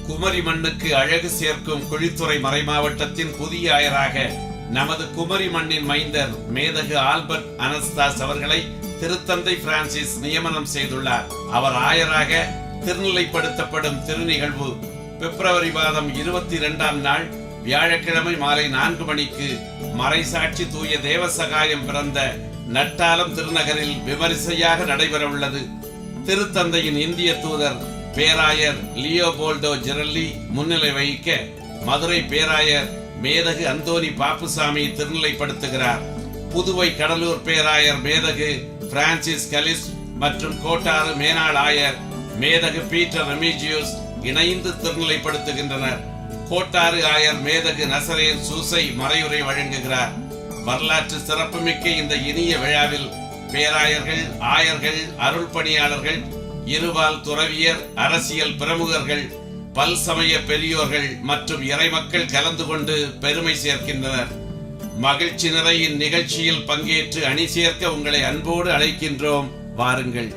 குமரி மண்ணுக்கு அழகு சேர்க்கும் குழித்துறை மறைமாவட்டத்தின் புதிய ஆயராக நமது குமரி மண்ணின் மைந்தர் மேதகு ஆல்பர்ட் அனஸ்தாஸ் அவர்களை திருத்தந்தை பிரான்சிஸ் நியமனம் செய்துள்ளார். அவர் ஆயராக திருநிலைப்படுத்தப்படும் திருநிகழ்வு பிப்ரவரி மாதம் 22ஆம் நாள் வியாழக்கிழமை மாலை 4 மணிக்கு மறைசாட்சி தூய தேவசகாயம் பிறந்த நட்டாலம் திருநகரில் விமரிசையாக நடைபெற உள்ளது. திருத்தந்தையின் இந்திய தூதர் பேராயர் லியோபோல்டோ ஜெரல்லி முன்னிலை வகிக்க மதுரை பேராயர் மேதகு அந்தோனி பாப்புசாமி திருநிலைப்படுத்துகிறார். புதுவை கடலூர் பேராயர் மேதகு பிரான்சிஸ் கலிஸ் மற்றும் கோட்டாறு மேனாள் ஆயர் மேதகு பீட்டர் ரெமிஜியூஸ் இணைந்து திருநிலைப்படுத்துகின்றனர். கோட்டாறு ஆயர் மேதகு நசரேன் சூசை மறையுரை வழங்குகிறார். வரலாற்று சிறப்புமிக்க இந்த இனிய விழாவில் பேராயர்கள், ஆயர்கள், அருள் பணியாளர்கள், இருபால் துறவியர், அரசியல் பிரமுகர்கள், பல்சமய பெரியோர்கள் மற்றும் இறைமக்கள் கலந்து கொண்டு பெருமை சேர்க்கின்றனர். மகிழ்ச்சி நிறை இந்நிகழ்ச்சியில் பங்கேற்று அணி சேர்க்க உங்களை அன்போடு அழைக்கின்றோம். வாருங்கள்.